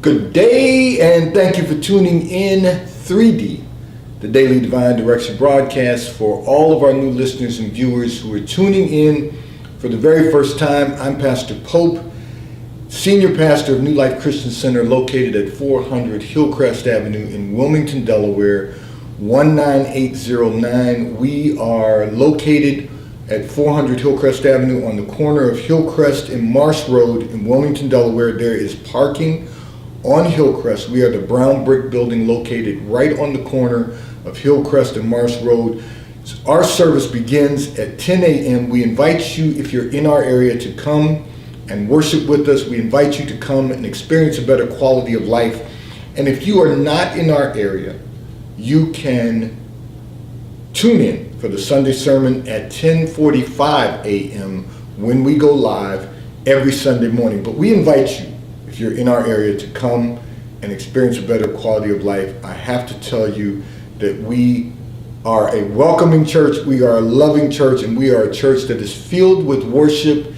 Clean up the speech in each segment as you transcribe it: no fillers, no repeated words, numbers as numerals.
Good day, and thank you for tuning in 3D, the Daily Divine Direction broadcast. For all of our new listeners and viewers who are tuning in for the very first time, I'm Pastor Pope, Senior Pastor of New Life Christian Center, located at 400 Hillcrest Avenue in Wilmington, Delaware, 19809. We are located at 400 Hillcrest Avenue on the corner of Hillcrest and Marsh Road in Wilmington, Delaware. There is parking on Hillcrest. We are the brown brick building located right on the corner of Hillcrest and Marsh Road. Our service begins at 10 a.m. We invite you, if you're in our area, to come and worship with us. We invite you to come and experience a better quality of life. And if you are not in our area, you can tune in for the Sunday sermon at 10:45 a.m. when we go live every Sunday morning. But we invite you, if you're in our area, to come and experience a better quality of life. I have to tell you that we are a welcoming church, we are a loving church, and we are a church that is filled with worship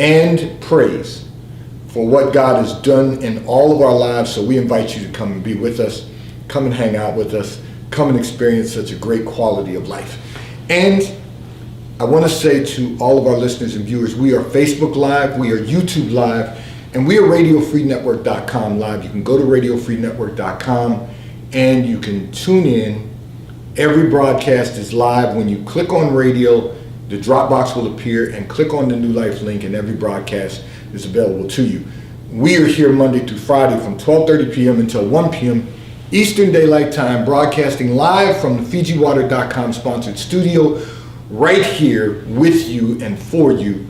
and praise for what God has done in all of our lives. So we invite you to come and be with us, come and hang out with us, come and experience such a great quality of life. And I want to say to all of our listeners and viewers, we are Facebook Live, we are YouTube Live, and we are RadioFreeNetwork.com live. You can go to RadioFreeNetwork.com and you can tune in. Every broadcast is live. When you click on radio, the Dropbox will appear, and click on the New Life link, and every broadcast is available to you. We are here Monday through Friday from 12:30 p.m. until 1 p.m. Eastern Daylight Time, broadcasting live from the FijiWater.com sponsored studio, right here with you and for you,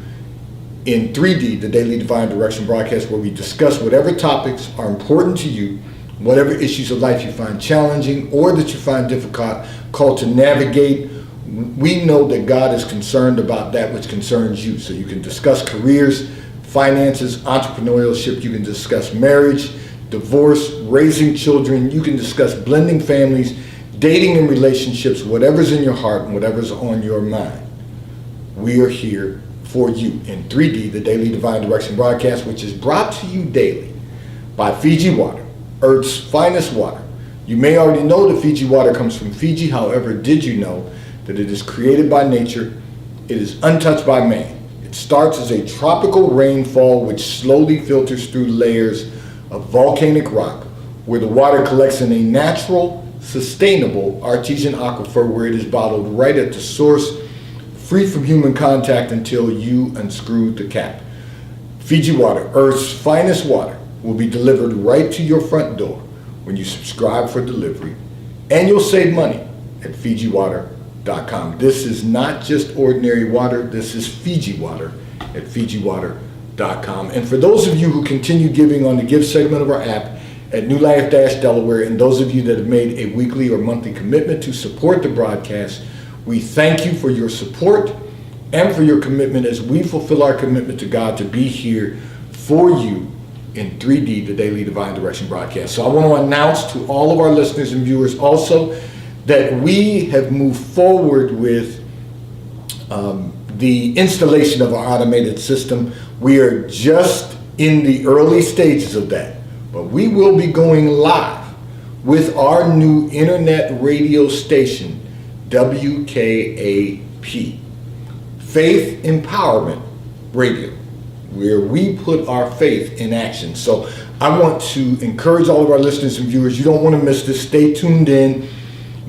in 3D, the Daily Divine Direction broadcast, where we discuss whatever topics are important to you, whatever issues of life you find challenging or that you find difficult to navigate. We know that God is concerned about that which concerns you. So you can discuss careers, finances, entrepreneurship. You can discuss marriage, divorce, raising children. You can discuss blending families, dating and relationships, whatever's in your heart and whatever's on your mind. We are here for you in 3D, the Daily Divine Direction broadcast, which is brought to you daily by Fiji Water, Earth's finest water. You may already know that Fiji water comes from Fiji. However, did you know that it is created by nature? It is untouched by man. It starts as a tropical rainfall which slowly filters through layers of volcanic rock, where the water collects in a natural, sustainable artesian aquifer, where it is bottled right at the source, free from human contact until you unscrew the cap. Fiji Water, Earth's finest water, will be delivered right to your front door when you subscribe for delivery, and you'll save money at FijiWater.com. This is not just ordinary water, this is Fiji water at FijiWater.com. And for those of you who continue giving on the Give segment of our app at New Life-Delaware, and those of you that have made a weekly or monthly commitment to support the broadcast, we thank you for your support and for your commitment as we fulfill our commitment to God to be here for you in 3D, the Daily Divine Direction broadcast. So I want to announce to all of our listeners and viewers also that we have moved forward with the installation of our automated system. We are just in the early stages of that, but we will be going live with our new internet radio station, WKAP, Faith Empowerment Radio, where we put our faith in action. So I want to encourage all of our listeners and viewers, you don't want to miss this. Stay tuned in.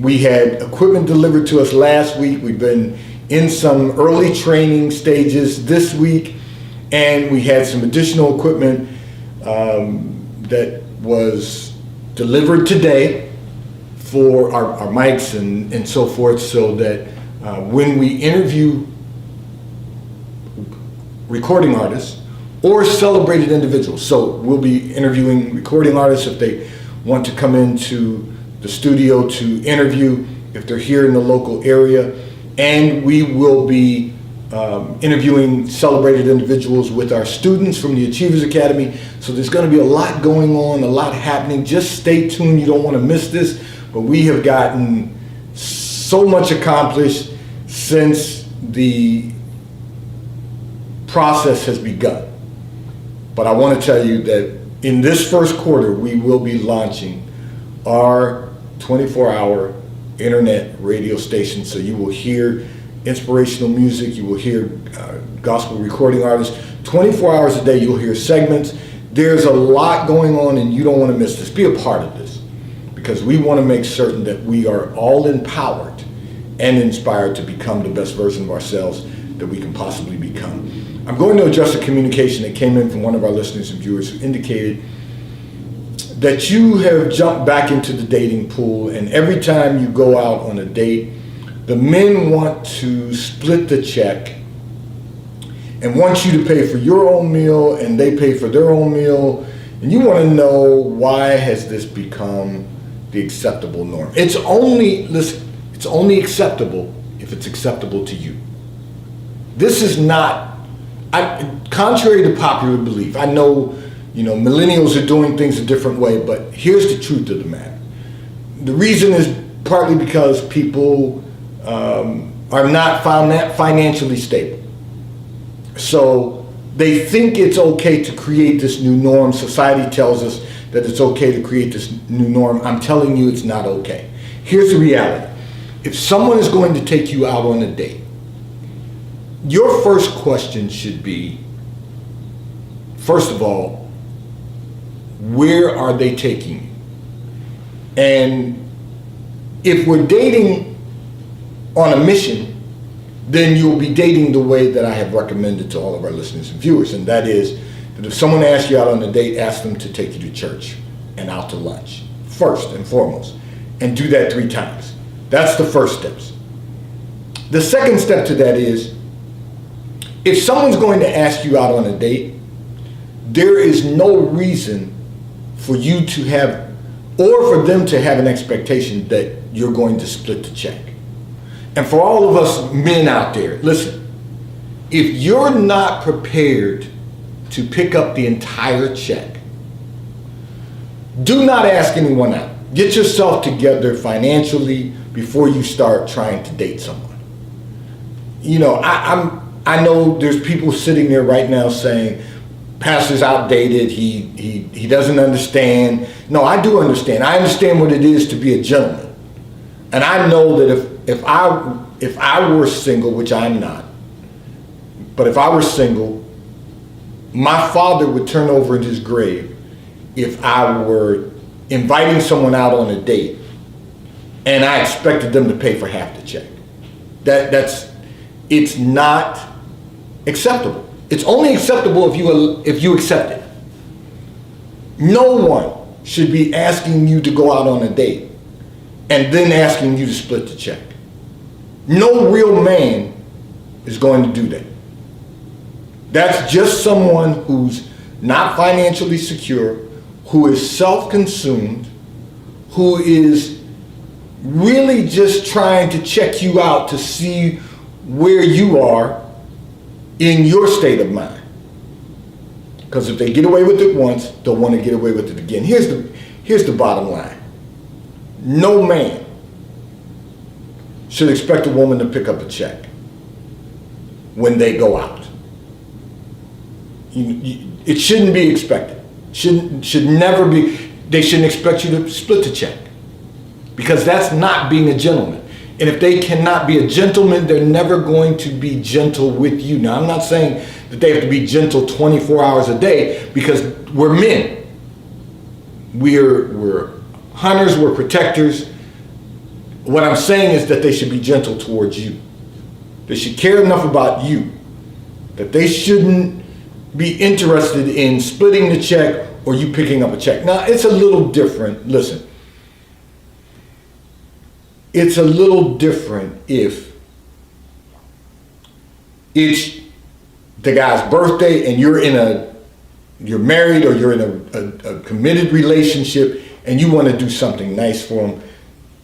We had equipment delivered to us last week. We've been in some early training stages this week, and we had some additional equipment that was delivered today for our mics and so forth, so that when we interview recording artists or celebrated individuals, so we'll be interviewing recording artists if they want to come into the studio to interview, if they're here in the local area, and we will be interviewing celebrated individuals with our students from the Achievers Academy. So there's going to be a lot going on, a lot happening. Just stay tuned. You don't want to miss this. But we have gotten so much accomplished since the process has begun. But I want to tell you that in this first quarter, we will be launching our 24-hour internet radio station. So you will hear inspirational music, you will hear gospel recording artists. 24 hours a day, you'll hear segments. There's a lot going on, and you don't want to miss this. Be a part of this, because we want to make certain that we are all empowered and inspired to become the best version of ourselves that we can possibly become. I'm going to address a communication that came in from one of our listeners and viewers who indicated that you have jumped back into the dating pool, and every time you go out on a date, the men want to split the check and want you to pay for your own meal, and they pay for their own meal, and you want to know, why has this become the acceptable norm? It's only acceptable if it's acceptable to you. This is not, contrary to popular belief. I know, millennials are doing things a different way, but here's the truth of the matter. The reason is partly because people are not financially stable. So they think it's okay to create this new norm. Society tells us that it's okay to create this new norm. I'm telling you, it's not okay. Here's the reality. If someone is going to take you out on a date, your first question should be, first of all, where are they taking you? And if we're dating on a mission, then you'll be dating the way that I have recommended to all of our listeners and viewers. And that is that if someone asks you out on a date, ask them to take you to church and out to lunch, first and foremost. And do that 3 times. That's the first steps. The second step to that is, if someone's going to ask you out on a date, there is no reason for you to have, or for them to have, an expectation that you're going to split the check. And for all of us men out there, listen, if you're not prepared to pick up the entire check, do not ask anyone out. Get yourself together financially before you start trying to date someone. I know there's people sitting there right now saying, Pastor's outdated, he doesn't understand. No, I do understand. I understand what it is to be a gentleman. And I know that if I were single, which I'm not, but if I were single, my father would turn over in his grave if I were inviting someone out on a date and I expected them to pay for half the check. It's not acceptable. It's only acceptable if you accept it. No one should be asking you to go out on a date and then asking you to split the check. No real man is going to do that. That's just someone who's not financially secure, who is self-consumed, who is really just trying to check you out to see where you are in your state of mind. Because if they get away with it once, they'll want to get away with it again. Here's the bottom line. No man should expect a woman to pick up a check when they go out. It shouldn't be expected. Should never be. They shouldn't expect you to split the check, because that's not being a gentleman. And if they cannot be a gentleman, they're never going to be gentle with you. Now, I'm not saying that they have to be gentle 24 hours a day, because we're men. We're hunters, we're protectors. What I'm saying is that they should be gentle towards you. They should care enough about you that they shouldn't be interested in splitting the check or you picking up a check. Now, it's a little different. Listen, it's a little different if it's the guy's birthday and you're married or you're in a committed relationship and you want to do something nice for him.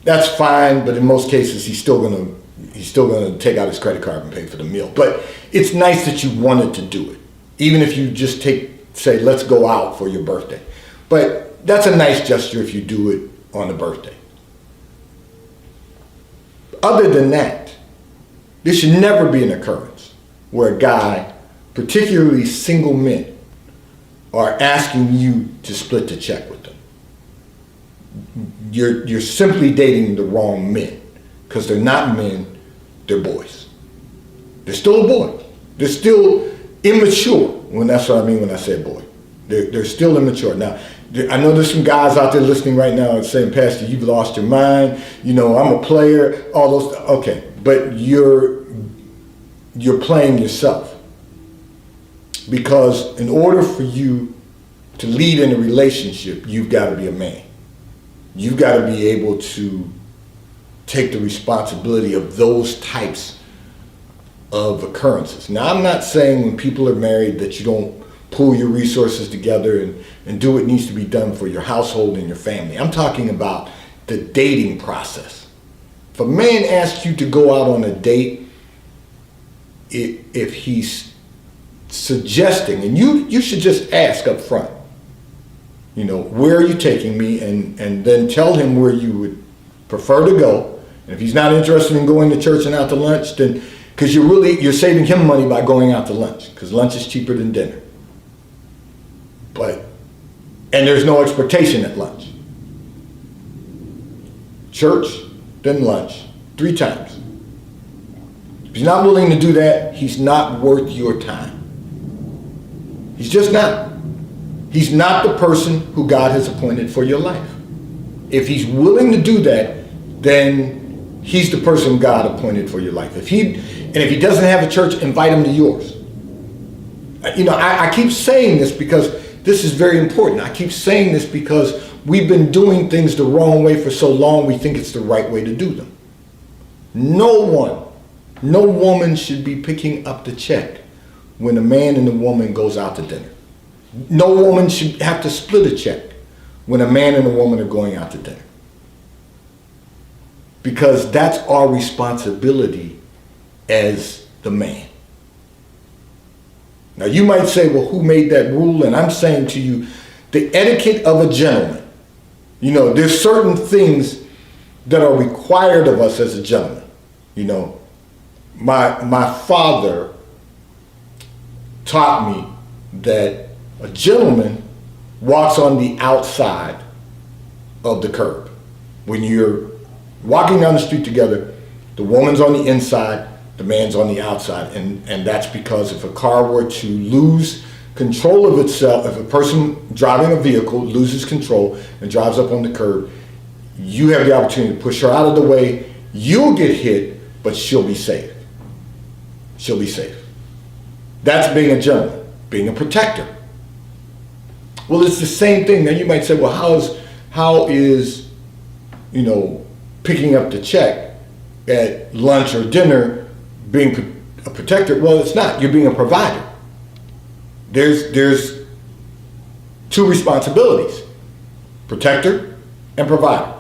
That's fine, but in most cases he's still gonna take out his credit card and pay for the meal. But it's nice that you wanted to do it, even if you just say, let's go out for your birthday. But that's a nice gesture if you do it on a birthday. Other than that, there should never be an occurrence where a guy, particularly single men, are asking you to split the check with them. You're simply dating the wrong men, because they're not men, they're boys. They're still a boy. They're still immature. That's what I mean when I say boy. They're still immature. Now, I know there's some guys out there listening right now saying, Pastor, you've lost your mind. I'm a player. All those. Okay, but you're playing yourself, because in order for you to lead in a relationship, you've got to be a man. You've got to be able to take the responsibility of those types of occurrences. Now, I'm not saying when people are married that you don't pull your resources together and do what needs to be done for your household and your family. I'm talking about the dating process. If a man asks you to go out on a date, if he's suggesting, and you should just ask up front, where are you taking me, and then tell him where you would prefer to go. And if he's not interested in going to church and out to lunch, then, because you're saving him money by going out to lunch, because lunch is cheaper than dinner. And there's no expectation at lunch. Church, then lunch, 3 times. If he's not willing to do that, he's not worth your time. He's just not. He's not the person who God has appointed for your life. If he's willing to do that, then he's the person God appointed for your life. If he doesn't have a church, invite him to yours. I keep saying this because this is very important. I keep saying this because we've been doing things the wrong way for so long, we think it's the right way to do them. No woman should be picking up the check when a man and a woman goes out to dinner. No woman should have to split a check when a man and a woman are going out to dinner. Because that's our responsibility as the man. Now you might say, well, who made that rule? And I'm saying to you, the etiquette of a gentleman. There's certain things that are required of us as a gentleman. My father taught me that a gentleman walks on the outside of the curb. When you're walking down the street together, the woman's on the inside, the man's on the outside. And that's because if a car were to lose control of itself, if a person driving a vehicle loses control and drives up on the curb, you have the opportunity to push her out of the way. You'll get hit, but she'll be safe. She'll be safe. That's being a gentleman, being a protector. Well, it's the same thing. Now you might say, well, how is picking up the check at lunch or dinner being a protector? Well, it's not. You're being a provider. There's 2 responsibilities: protector and provider.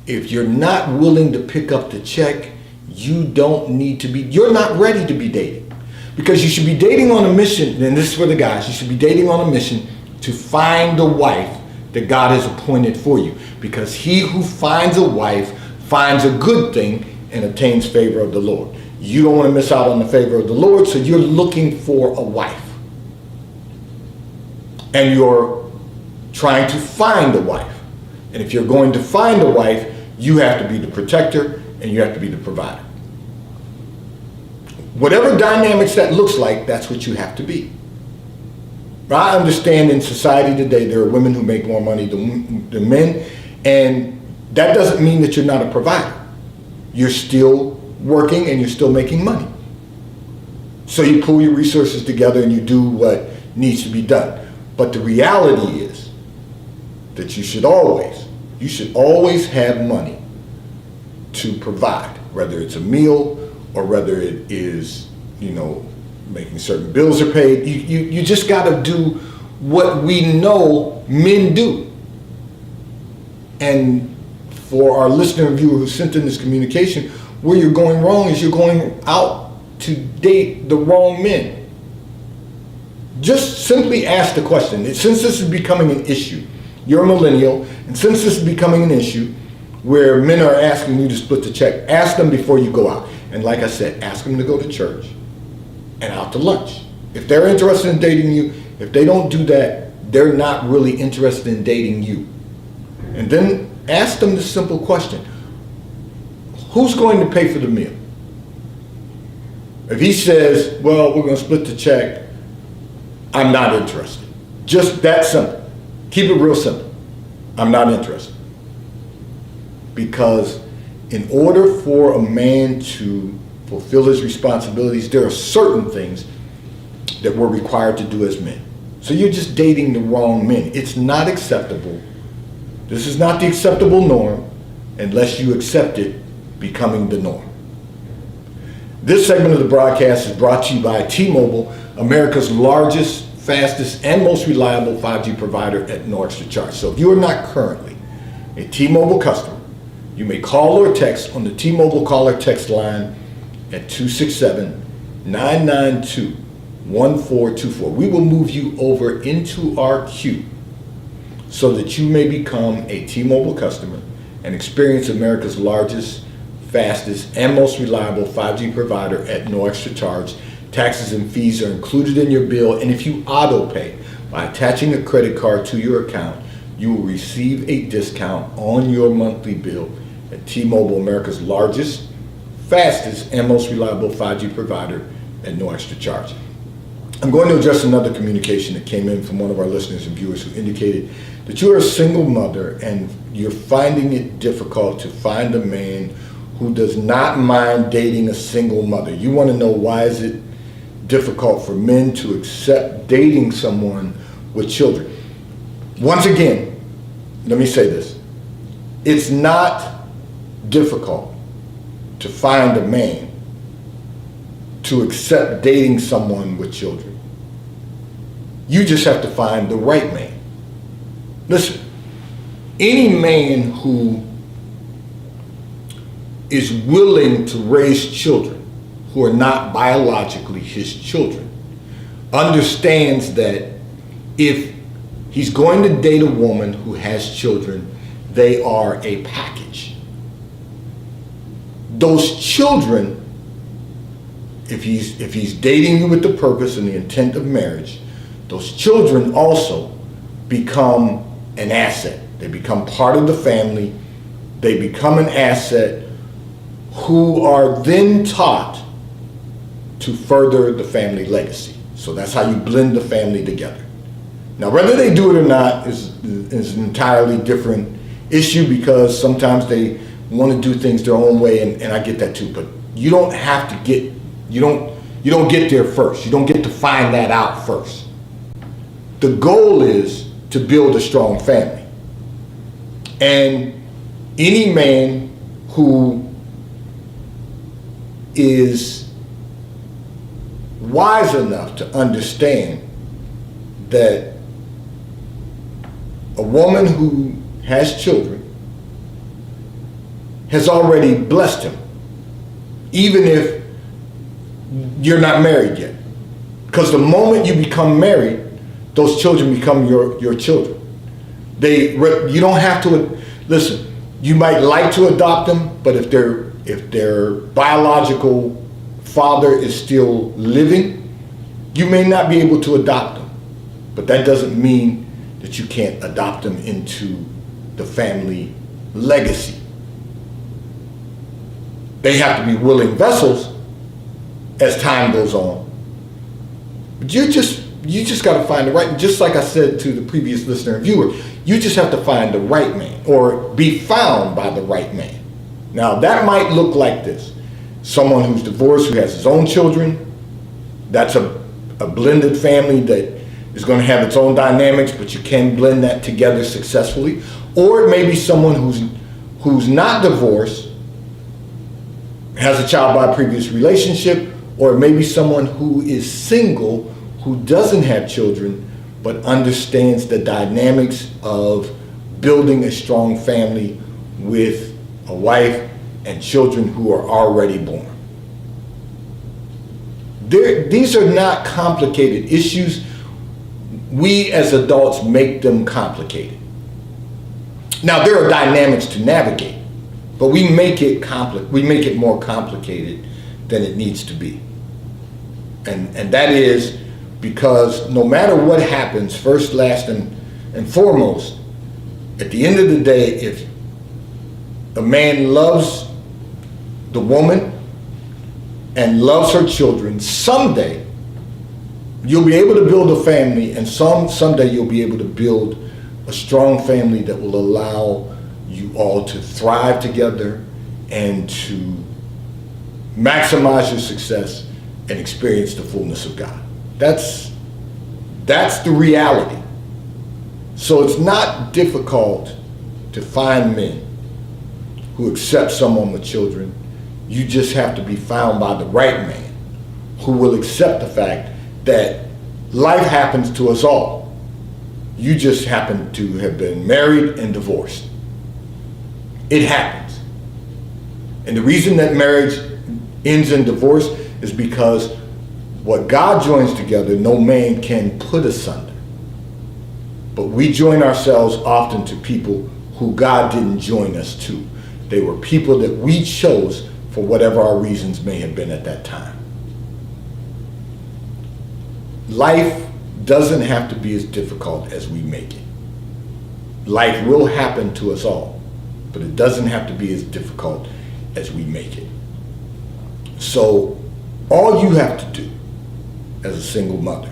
If you're not willing to pick up the check, you're not ready to be dating. Because you should be dating on a mission, and this is for the guys, you should be dating on a mission to find the wife that God has appointed for you. Because he who finds a wife finds a good thing and obtains favor of the Lord. You don't want to miss out on the favor of the Lord, so you're looking for a wife. And you're trying to find a wife. And if you're going to find a wife, you have to be the protector and you have to be the provider. Whatever dynamics that looks like, that's what you have to be. I understand in society today there are women who make more money than men, and that doesn't mean that you're not a provider. You're still working and you're still making money. So you pull your resources together and you do what needs to be done. But the reality is that you should always have money to provide, whether it's a meal or whether it is, making certain bills are paid. You just got to do what we know men do. And for our listener and viewer who sent in this communication, where you're going wrong is you're going out to date the wrong men. Just simply ask the question. Since this is becoming an issue, you're a millennial, and since this is becoming an issue where men are asking you to split the check, ask them before you go out. And like I said, ask them to go to church and out to lunch. If they're interested in dating you, If they don't do that, they're not really interested in dating you. And then ask them the simple question: who's going to pay for the meal? If he says, well, we're going to split the check, I'm not interested. Just that simple. Keep it real simple. I'm not interested. Because in order for a man to fulfill his responsibilities, there are certain things that we're required to do as men. So you're just dating the wrong men. It's not acceptable. This is not the acceptable norm unless you accept it becoming the norm. This segment of the broadcast is brought to you by T-Mobile, America's largest, fastest, and most reliable 5G provider at no extra charge. So if you are not currently a T-Mobile customer, you may call or text on the T-Mobile caller text line at 267-992-1424. We will move you over into our queue so that you may become a T-Mobile customer and experience America's largest, fastest, and most reliable 5G provider at no extra charge. Taxes and fees are included in your bill, and if you auto pay by attaching a credit card to your account, you will receive a discount on your monthly bill at T-Mobile, America's largest, fastest, and most reliable 5G provider at no extra charge. I'm going to address another communication that came in from one of our listeners and viewers who indicated that you are a single mother and you're finding it difficult to find a man who does not mind dating a single mother. You want to know why is it difficult for men to accept dating someone with children. Once again, let me say this. It's not difficult to find a man to accept dating someone with children. You just have to find the right man. Listen, any man who is willing to raise children who are not biologically his children understands that if he's going to date a woman who has children, they are a package. Those children, if he's dating you with the purpose and the intent of marriage, those children also become an asset. They become part of the family. They become an asset who are then taught to further the family legacy. So that's how you blend the family together. Now, whether they do it or not is an entirely different issue, because sometimes they want to do things their own way, and I get that too. But you don't have to get, you don't get there first. You don't get to find that out first. The goal is to build a strong family. And any man who is wise enough to understand that a woman who has children has already blessed him, even if you're not married yet. Because the moment you become married, those children become your children. You don't have to, listen, you might like to adopt them, but if their biological father is still living, you may not be able to adopt them. But that doesn't mean that you can't adopt them into the family legacy. They have to be willing vessels as time goes on. But you just got to find the right, just like I said to the previous listener and viewer, you just have to find the right man, or be found by the right man. Now, that might look like this. Someone who's divorced, who has his own children. That's a blended family that is going to have its own dynamics, but you can blend that together successfully. Or it may be someone who's not divorced, has a child by a previous relationship, or it may be someone who is single, who doesn't have children, but understands the dynamics of building a strong family with a wife and children who are already born. These are not complicated issues. We as adults make them complicated. Now, there are dynamics to navigate, but we make it more complicated than it needs to be. And that is Because no matter what happens, first, last, and foremost, at the end of the day, if a man loves the woman and loves her children, someday you'll be able to build a family, and someday you'll be able to build a strong family that will allow you all to thrive together and to maximize your success and experience the fullness of God. That's the reality. So it's not difficult to find men who accept someone with children. You just have to be found by the right man who will accept the fact that life happens to us all. You just happen to have been married and divorced. It happens. And the reason that marriage ends in divorce is because what God joins together, no man can put asunder. But we join ourselves often to people who God didn't join us to. They were people that we chose for whatever our reasons may have been at that time. Life doesn't have to be as difficult as we make it. Life will happen to us all, but it doesn't have to be as difficult as we make it. So all you have to do as a single mother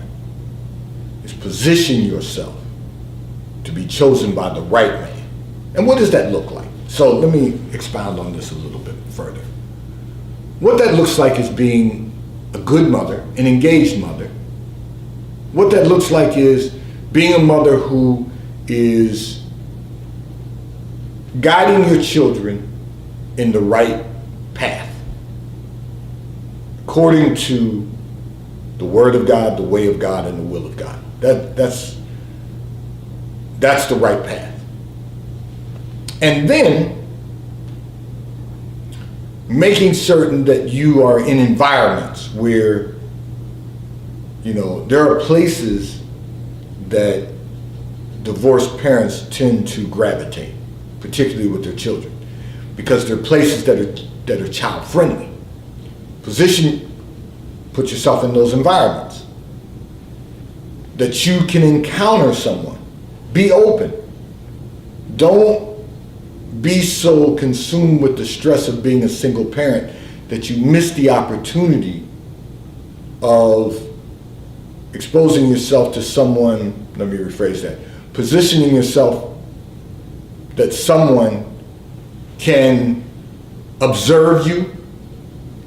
is position yourself to be chosen by the right man. And what does that look like? So let me expound on this a little bit further. What that looks like is being a good mother, an engaged mother. What that looks like is being a mother who is guiding your children in the right path, according to the Word of God, the way of God, and the will of God. That's the right path. And then making certain that you are in environments where, there are places that divorced parents tend to gravitate, particularly with their children, because they're places that are child friendly. Put yourself in those environments that you can encounter someone. Be open. Don't be so consumed with the stress of being a single parent that you miss the opportunity of exposing yourself to someone, let me rephrase that, positioning yourself that someone can observe you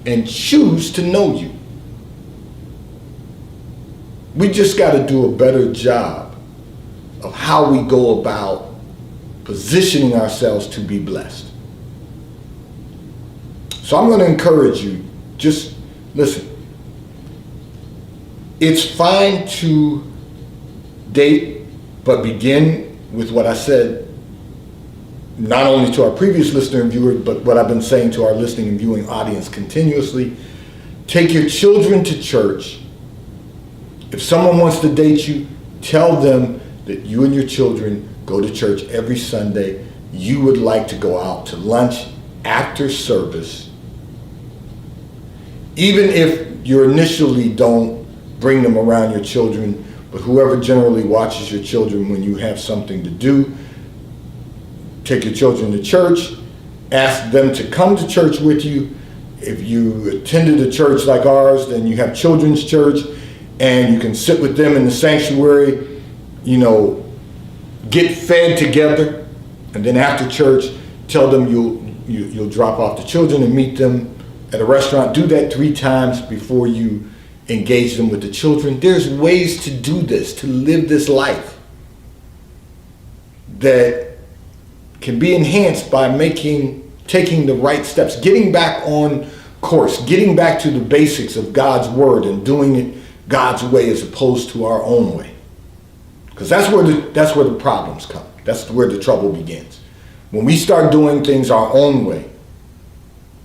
and choose to know you. We just got to do a better job of how we go about positioning ourselves to be blessed. So I'm going to encourage you, just listen. It's fine to date, but begin with what I said, not only to our previous listener and viewer, but what I've been saying to our listening and viewing audience continuously. Take your children to church. If someone wants to date you, tell them that you and your children go to church every Sunday. You would like to go out to lunch after service. Even if you initially don't bring them around your children, but whoever generally watches your children when you have something to do, take your children to church, ask them to come to church with you. If you attended a church like ours, then you have children's church, and you can sit with them in the sanctuary, get fed together, and then after church, tell them you'll drop off the children and meet them at a restaurant. Do that 3 times before you engage them with the children. There's ways to do this, to live this life that can be enhanced by taking the right steps, getting back on course, getting back to the basics of God's word and doing it God's way as opposed to our own way. Because that's where the problems come. That's where the trouble begins. When we start doing things our own way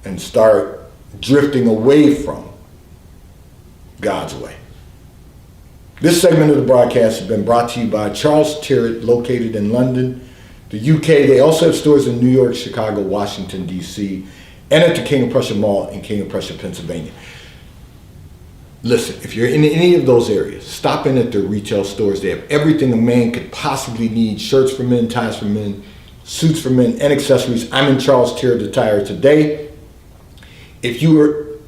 and start drifting away from God's way. This segment of the broadcast has been brought to you by Charles Tyrrett, located in London, the UK. They also have stores in New York, Chicago, Washington, D.C., and at the King of Prussia Mall in King of Prussia, Pennsylvania. Listen, if you're in any of those areas, stop in at their retail stores. They have everything a man could possibly need: shirts for men, ties for men, suits for men, and accessories. I'm in Charles Tyrrell Attire today. If you are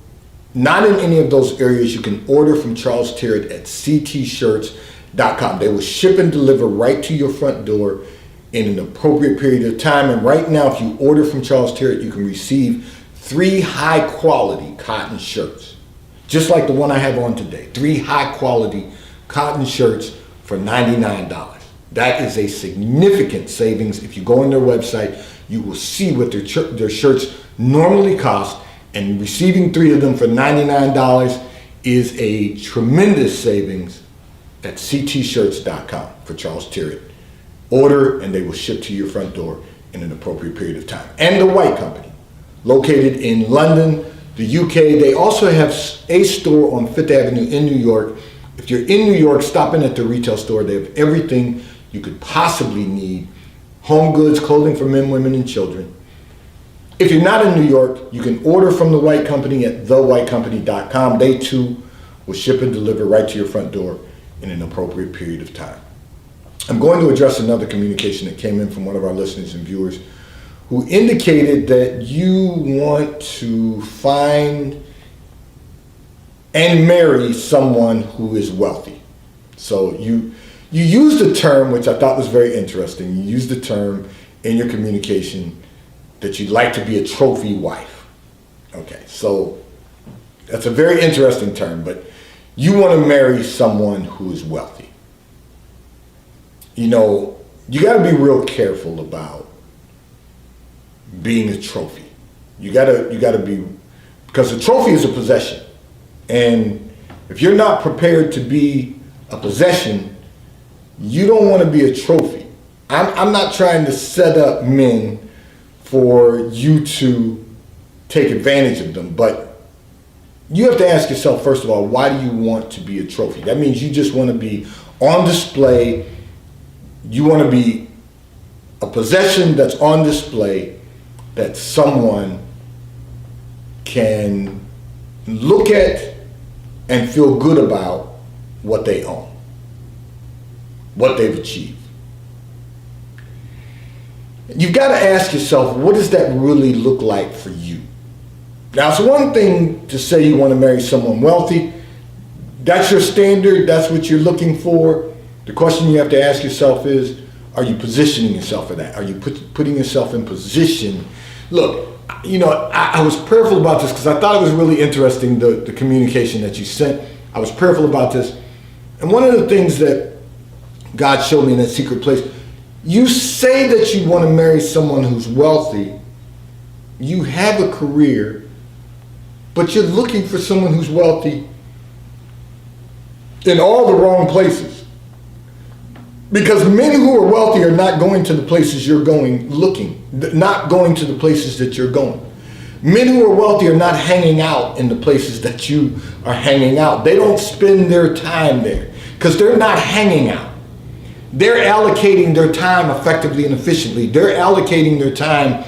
not in any of those areas, you can order from Charles Tyrrell at ctshirts.com. They will ship and deliver right to your front door in an appropriate period of time. And right now, if you order from Charles Tyrrell, you can receive 3 high-quality cotton shirts, just like the one I have on today. 3 high-quality cotton shirts for $99. That is a significant savings. If you go on their website, you will see what their shirts normally cost, and receiving 3 of them for $99 is a tremendous savings at ctshirts.com for Charles Tyrrell. Order and they will ship to your front door in an appropriate period of time. And the White Company, located in London, the UK. They also have a store on 5th Avenue in New York. If you're in New York, stop in at the retail store. They have everything you could possibly need: home goods, clothing for men, women, and children. If you're not in New York, you can order from the White Company at thewhitecompany.com. They too will ship and deliver right to your front door in an appropriate period of time. I'm going to address another communication that came in from one of our listeners and viewers, who indicated that you want to find and marry someone who is wealthy. So you used a term which I thought was very interesting. You used the term in your communication that you'd like to be a trophy wife. Okay, so that's a very interesting term, but you want to marry someone who is wealthy. You know, you got to be real careful about being a trophy. You got to be, because a trophy is a possession. And if you're not prepared to be a possession, you don't want to be a trophy. I'm not trying to set up men for you to take advantage of them, but you have to ask yourself, first of all, why do you want to be a trophy? That means you just want to be on display. You want to be a possession that's on display, that someone can look at and feel good about what they own, what they've achieved. You've got to ask yourself, what does that really look like for you? Now, it's one thing to say you want to marry someone wealthy. That's your standard. That's what you're looking for. The question you have to ask yourself is, are you positioning yourself for that? Are you putting yourself in position? Look, you know, I was prayerful about this because I thought it was really interesting, the communication that you sent. I was prayerful about this. And one of the things that God showed me in that secret place, you say that you want to marry someone who's wealthy, you have a career, but you're looking for someone who's wealthy in all the wrong places. Because men who are wealthy are not going to the places you're going looking, not going to the places that you're going. Men who are wealthy are not hanging out in the places that you are hanging out. They don't spend their time there because they're not hanging out. They're allocating their time effectively and efficiently. They're allocating their time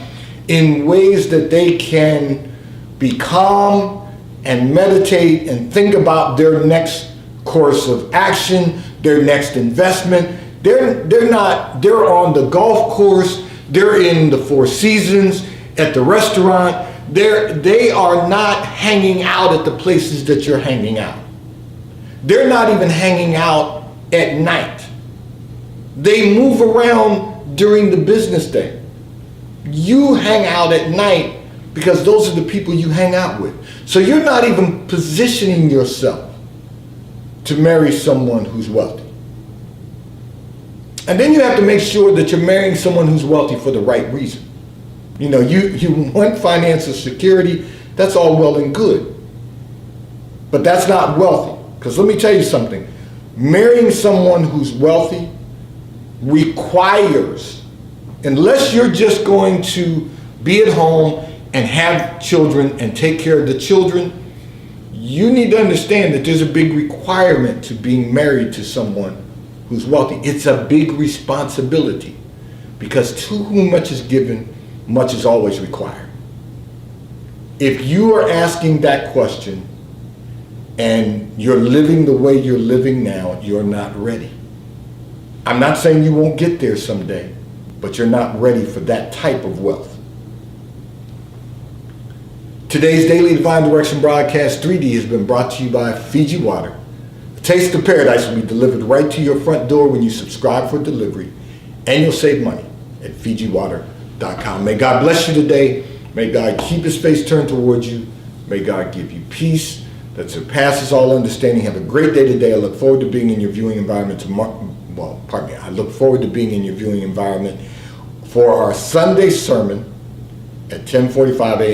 in ways that they can be calm and meditate and think about their next course of action, their next investment. They're on the golf course, they're in the Four Seasons, at the restaurant. They are not hanging out at the places that you're hanging out. They're not even hanging out at night. They move around during the business day. You hang out at night because those are the people you hang out with. So you're not even positioning yourself to marry someone who's wealthy. And then you have to make sure that you're marrying someone who's wealthy for the right reason. You know, you want financial security, that's all well and good. But that's not wealthy. Because let me tell you something, marrying someone who's wealthy requires, unless you're just going to be at home and have children and take care of the children, you need to understand that there's a big requirement to being married to someone who's wealthy. It's a big responsibility, because to whom much is given, much is always required. If you are asking that question, and you're living the way you're living now, you're not ready. I'm not saying you won't get there someday, but you're not ready for that type of wealth. Today's Daily Divine Direction broadcast 3D has been brought to you by Fiji Water. The taste of paradise will be delivered right to your front door when you subscribe for delivery, and you'll save money at FijiWater.com. May God bless you today. May God keep his face turned towards you. May God give you peace that surpasses all understanding. Have a great day today. I look forward to being in your viewing environment tomorrow. I look forward to being in your viewing environment for our Sunday sermon at 10:45 a.m.